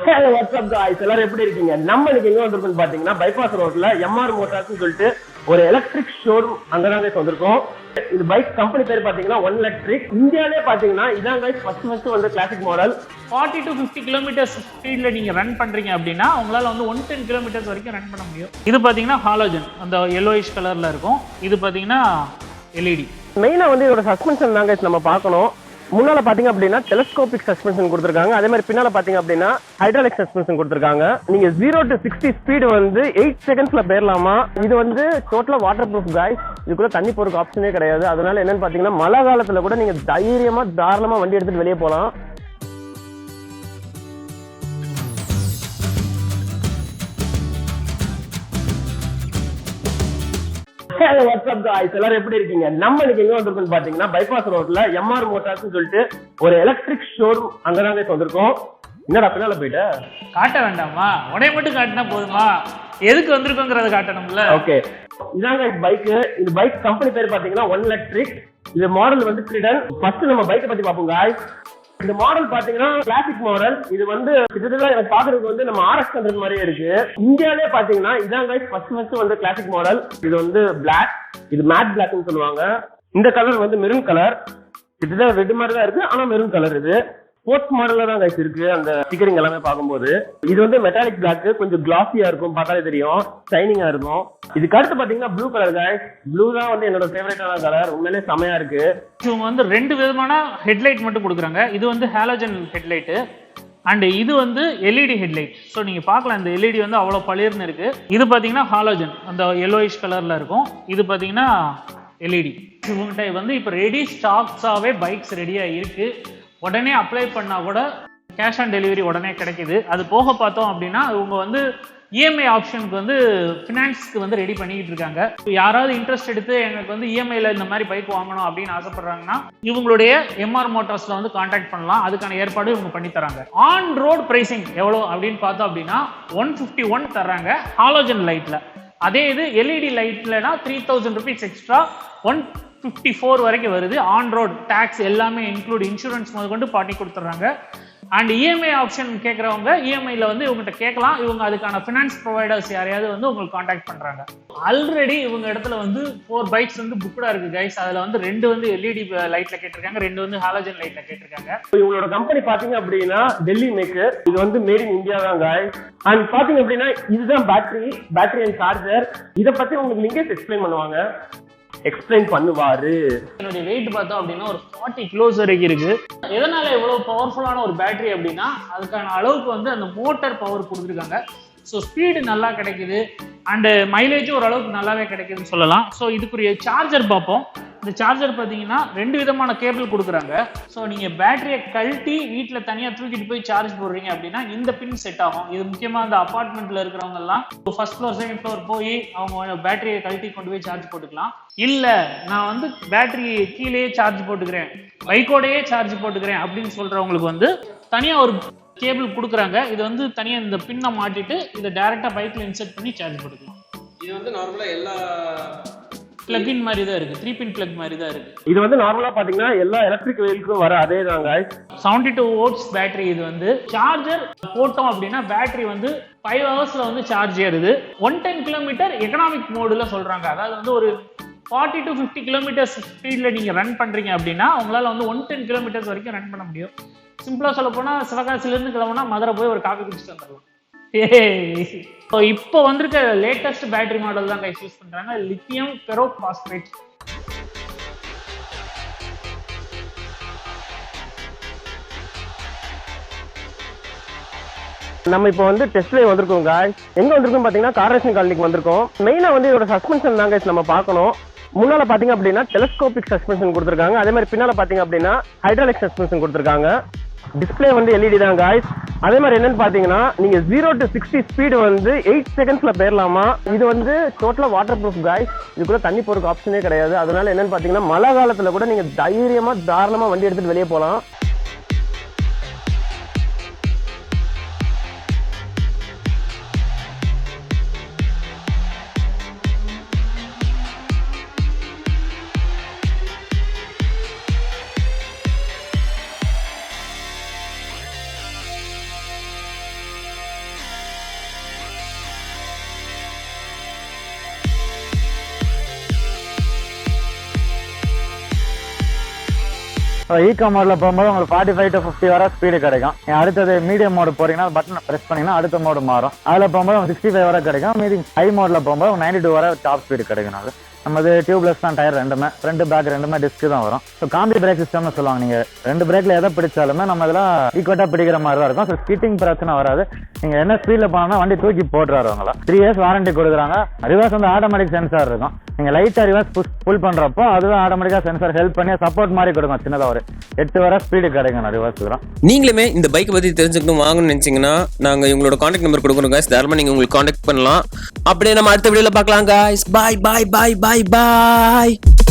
Hello, what's up guys? எல்லாரும் எப்படி இருக்கீங்க? நம்ம இன்னைக்கு எங்க வந்திருக்கோம்னு பாத்தீங்கன்னா பைபாஸ் ரோட்ல எம்ஆர் மோட்டார்ஸ்னு சொல்லிட்டு ஒரு எலக்ட்ரிக் ஷோரூம் அங்கதான் guys வந்திருக்கோம். இது பைக் கம்பெனி பேர் பாத்தீங்கன்னா ஒன் எலக்ட்ரிக். இந்தியாவிலே பாத்தீங்கன்னா இதான் guys ஃபர்ஸ்ட் வந்து கிளாசிக் மாடல். 40 to 50 கிலோமீட்டர்ஸ் ஸ்பீட்ல நீங்க ரன் பண்றீங்க அப்படின்னா உங்களால வந்து 110 கிலோமீட்டர்ஸ் வரைக்கும் ரன் பண்ண முடியும். இது பாத்தீங்கன்னா ஹாலோஜன் அந்த yellowish கலர்ல இருக்கும். இது பாத்தீங்கன்னா LED. மெயினா வந்து இதோட சஸ்பென்ஷன் தான் guys நம்ம பார்க்கணும். முன்னால பாத்தீங்க அப்படின்னா டெலஸ்கோபிக் சஸ்பென்ஷன் கொடுத்திருக்காங்க. அதே மாதிரி பின்னால பாத்தீங்க அப்படின்னா ஹைட்ராலிக் சஸ்பென்ஷன் கொடுத்திருக்காங்க. நீங்க 0 to 60 ஸ்பீட் வந்து 8 செகண்ட்ஸ்ல போயிடலாமா. இது வந்து டோட்டலா வாட்டர் ப்ரூஃப் गाइस. இதுக்குள்ள தண்ணி போறதுக்கு ஆப்ஷனே கிடையாது. அதனால என்னன்னு பாத்தீங்கன்னா மழை காலத்துல கூட நீங்க தைரியமா தாராளமா வண்டி எடுத்துட்டு வெளியே போலாம். Hello, what's up guys? எல்லாரும் எப்படி இருக்கீங்க? நம்ம இன்னைக்கு எங்க வந்திருக்கோம்னு பாத்தீங்கன்னா பைபாஸ் ரோட்ல எம்ஆர் மோட்டார்ஸ்னு சொல்லிட்டு ஒரு எலக்ட்ரிக் ஷோரூம் அங்கதான் guys வந்திருக்கோம். என்னடா பின்னால போயிட்ட? காட்ட வேண்டாமா? உடனே மட்டும் காட்டினா போதுமா? எதுக்கு வந்திருக்கோங்கறத காட்டணும்ல. ஓகே. இதான் guys பைக். இந்த பைக் கம்பெனி பேர் பாத்தீங்கன்னா ஒன் எலக்ட்ரிக். இந்த மாடல் வந்து KRIDN. ஃபர்ஸ்ட் நம்ம பைக்கை பத்தி பாப்போம் guys. இந்த மாடல் பாத்தீங்கன்னா கிளாசிக் மாடல். இது வந்து கிட்டத்தட்ட எனக்கு பாக்குறதுக்கு வந்து நம்ம RX 100 மாதிரியே இருக்கு. இந்தியாவிலே பாத்தீங்கன்னா இதான் guys ஃபர்ஸ்ட் வந்து கிளாசிக் மாடல். இது வந்து பிளாக், இது மேட் பிளாக்னு சொல்லுவாங்க. இந்த கலர் வந்து மெரூன் கலர். கிட்டத்தட்ட ரெட் மாதிரி தான் இருக்கு, ஆனா மெரூன் கலர். இது ஸ்போர்ட்ஸ் மாடல்ல தான் guys இருக்கு. அந்த ஸ்டிக்கரிங் எல்லாமே பார்க்கும்போது இது வந்து மெட்டாலிக் பிளாக், கொஞ்சம் கிளாஸியா இருக்கும், பார்த்தாலே தெரியும், ஷைனிங்கா இருக்கும். இதுக்கு அடுத்து பாத்தீங்கன்னா ப்ளூ கலர் guys. ப்ளூ தான் வந்து என்னோட ஃபேவரட்டான கலர். உண்மையிலேயே செமையா இருக்கு. இவங்க வந்து ரெண்டு விதமான ஹெட்லைட் மட்டும் கொடுக்குறாங்க. இது வந்து ஹாலோஜன் ஹெட்லைட் அண்ட் இது வந்து LED ஹெட்லைட். ஸோ நீங்க பார்க்கலாம் இந்த LED வந்து அவ்வளோ பளிர்னு இருக்கு. இது பாத்தீங்கன்னா ஹாலோஜன் அந்த yellowish கலர்ல இருக்கும். இது பாத்தீங்கன்னா LED. இவங்ககிட்ட வந்து இப்போ ரெடி ஸ்டாக்ஸாவே பைக்ஸ் ரெடியா இருக்கு. உடனே அப்ளை பண்ணா கூட கேஷ் ஆன் டெலிவரி உடனே கிடைக்குது. அது போக பார்த்தோம் அப்படின்னா இவங்க வந்து இஎம்ஐ ஆப்ஷனுக்கு வந்து ஃபினான்ஸ்க்கு வந்து ரெடி பண்ணிக்கிட்டு இருக்காங்க. யாராவது இன்ட்ரெஸ்ட் எடுத்து எனக்கு வந்து இஎம்ஐல இந்த மாதிரி பைக் வாங்கணும் அப்படின்னு ஆசைப்படுறாங்கன்னா இவங்களுடைய எம்ஆர் மோட்டார்ஸ்ல வந்து கான்டாக்ட் பண்ணலாம். அதுக்கான ஏற்பாடு இவங்க பண்ணி தராங்க. ஆன் ரோட் பிரைசிங் எவ்வளோ அப்படின்னு பார்த்தோம் அப்படின்னா 151 தர்றாங்க ஹாலோஜன் லைட்ல. அதே இது LED லைட்லனா 3000 rupees எக்ஸ்ட்ரா 154 வரைக்கும் வருது. ஆன் ரோட் டாக்ஸ் எல்லாமே இன்க்ளூட், இன்சூரன்ஸ் முதற்கொண்டு பண்ணி கொடுத்துட்றாங்க. அண்ட் இஎம்ஐ ஆப்ஷன் கேட்குறவங்க இஎம்ஐல வந்து இவங்ககிட்ட கேட்கலாம். இவங்க அதுக்கான ஃபினான்ஸ் ப்ரொவைடர்ஸ் யாரையாவது வந்து உங்களுக்கு காண்டாக்ட் பண்றாங்க. ஆல்ரெடி இவங்க இடத்துல வந்து 4 பைக்ஸ் வந்து புக்டா இருக்கு கைஸ். அதுல வந்து 2 வந்து LED லைட்ல கேட்டிருக்காங்க, 2 வந்து ஹாலோஜன் லைட்ல கேட்டிருக்காங்க. இவங்களோட கம்பெனி பாத்தீங்க அப்படின்னா டெல்லி மேக்கர். இது வந்து மேட் இன் இந்தியா தான் guys. அண்ட் பாத்தீங்க அப்படின்னா இதுதான் பேட்டரி அண்ட் சார்ஜர். இதை பத்தி உங்களுக்கு லிங்கேஷ் எக்ஸ்பிளைன் பண்ணுவாரு. என்னுடைய வெயிட் பார்த்தோம் அப்படின்னா ஒரு 40 கிலோஸ் வரைக்கும் இருக்கு. எதனால எவ்வளவு பவர்ஃபுல்லான ஒரு பேட்டரி அப்படின்னா அதுக்கான அளவுக்கு வந்து அந்த மோட்டார் பவர் கொடுத்துருக்காங்க. ஸோ ஸ்பீடு நல்லா கிடைக்குது அண்ட் மைலேஜும் ஓரளவுக்கு நல்லாவே கிடைக்குதுன்னு சொல்லலாம். ஸோ இதுக்குரிய சார்ஜர் பார்ப்போம். இந்த சார்ஜர் பார்த்தீங்கன்னா 2 விதமான கேபிள் கொடுக்குறாங்க. ஸோ நீங்கள் பேட்டரியை கழட்டி வீட்டில் தனியாக தூக்கிட்டு போய் சார்ஜ் போடுறீங்க அப்படின்னா இந்த பின் செட் ஆகும். இது முக்கியமாக அந்த அப்பார்ட்மெண்ட்டில் இருக்கிறவங்க எல்லாம் ஃபர்ஸ்ட் ஃப்ளோர் செகண்ட் ஃப்ளோர் போய் அவங்க பேட்டரியை கழட்டி கொண்டு போய் சார்ஜ் போட்டுக்கலாம். இல்லை நான் வந்து பேட்டரி கீழேயே சார்ஜ் போட்டுக்கிறேன், பைக்கோடையே சார்ஜ் போட்டுக்கிறேன் அப்படின்னு சொல்கிறவங்களுக்கு வந்து தனியாக ஒரு கேபிள் கொடுக்குறாங்க. இது வந்து தனியாக இந்த பின்னை மாட்டிட்டு இதை டைரெக்டாக பைக்கில் இன்செர்ட் பண்ணி சார்ஜ் போட்டுக்கலாம். இது வந்து நார்மலாக எல்லா பிளக்-இன் மாதிரி தான் இருக்கு, 3 பின் பிளக் மாதிரி தான் இருக்கு. இது வந்து நார்மலா பாத்தீங்கன்னா எல்லா எலக்ட்ரிக் வெஹிக்கிளுக்கும் வர அதே தான் guys. 72 volts battery. இது வந்து சார்ஜர் போட்டோம் அப்படின்னா பேட்டரி வந்து 5 ஹவர்ஸ்ல வந்து சார்ஜ் ஏறுது. 110 கிலோமீட்டர் எக்கனாமிக் மோடுல சொல்றாங்க. அதாவது வந்து ஒரு 40 to 50 கிலோமீட்டர்ஸ் ஸ்பீட்ல நீங்க ரன் பண்றீங்க அப்படின்னா உங்களால வந்து 110 கிலோமீட்டர்ஸ் வரைக்கும் ரன் பண்ண முடியும். சிம்பிளா சொல்ல போனா சிவகாசில இருந்து கிளம்புனா மதுரை போய் ஒரு காஃபி குடிச்சிட்டு வந்துடலாம். இப்போ வந்திருக்க லேட்டஸ்ட் பேட்டரி மாடல் தான் கைஸ் யூஸ் பண்றாங்க, லித்தியம் பெரோபாஸ்பேட். நம்ம இப்போ வந்து டெஸ்ட் ட்ரைவ் வந்திருக்கோம் guys. எங்க வந்திருக்கோம் பாத்தீங்கன்னா கார்ரேஷன் காலனிக்கு வந்திருக்கோம். மெயினா வந்து இதோட சஸ்பென்ஷன் தான் guys நம்ம பார்க்கணும். முன்னால பாத்தீங்க அப்படின்னா டெலஸ்கோபிக் சஸ்பென்ஷன் கொடுத்திருக்காங்க. அதே மாதிரி பின்னால பாத்தீங்க அப்படின்னா ஹைட்ராலிக் சஸ்பென்ஷன் கொடுத்திருக்காங்க. டிஸ்பிளே வந்து LED தான் guys. அதே மாதிரி என்னன்னு பாத்தீங்கன்னா நீங்க 0 to 60 ஸ்பீட் வந்து 8 செகண்ட்ஸ்ல போயிடலாமா. இது வந்து டோட்டலா வாட்டர் ப்ரூஃப் guys. இதுக்குள்ள தண்ணி போறதுக்கு ஆப்ஷனே கிடையாது. அதனால என்னன்னு பாத்தீங்கன்னா மழை காலத்துல கூட நீங்க தைரியமா தாராளமா வண்டி எடுத்துட்டு வெளியே போலாம். ஈகோ மோட்ல போகும்போது உங்களுக்கு 45 to 50 வரை ஸ்பீடு கிடைக்கும். அடுத்தது மீடியம் மோடு போறீங்கன்னா பட்டன் பிரஸ் பண்ணீங்கன்னா அடுத்த மோடு மாறும். அதுல போகும்போது 65 வரை கிடைக்கும். மீதி ஹை மோட்ல போகும்போது 92 வரை டாப் ஸ்பீடு கிடைக்கும். அது நம்ம டியூப்லெஸ் தான் டயர், ரெண்டுமே ஃப்ரண்ட் பேக் ரெண்டுமே டிஸ்க் தான் வரும். ஸோ காம்பி பிரேக் சிஸ்டம்னு சொல்லுவாங்க. நீங்க 2 பிரேக்ல எதை பிடிச்சாலுமே நம்ம இதெல்லாம் ஈக்குவட்டா பிடிக்கிற மாதிரி தான் இருக்கும். ஸோ ஸ்கிட்டிங் பிரச்சனை வராது. நீங்க என்ன ஸ்பீட்ல போனா வண்டி தூக்கி போட்டுறாருவங்களா. 3 years வாரண்டி கொடுக்குறாங்க. ரிவர்ஸ் வந்து ஆட்டோமேட்டிக் சென்சார் இருக்கும். நீங்க லைட்டா ரிவர்ஸ் புல் பண்றப்போ அதுவே ஆட்டோமேட்டிக்கா சென்சார் ஹெல்ப் பண்ணி சப்போர்ட் மாதிரி கொடுக்கும். சின்னதா ஒரு 8 வரை ஸ்பீடு கிடைக்கும் ரிவர்ஸ் தான். நீங்களுமே இந்த பைக் பத்தி தெரிஞ்சுக்கணும் வாங்கணும்னு நினைச்சீங்கன்னா நாங்க இவங்களோட கான்டாக்ட் நம்பர் கொடுக்குறோம் guys. தாராளமா நீங்க உங்களுக்கு கான்டாக்ட் பண்ணலாம். அப்படியே நம்ம அடுத்த வீடியோல பார்க்கலாம் guys. Bye bye bye bye bye.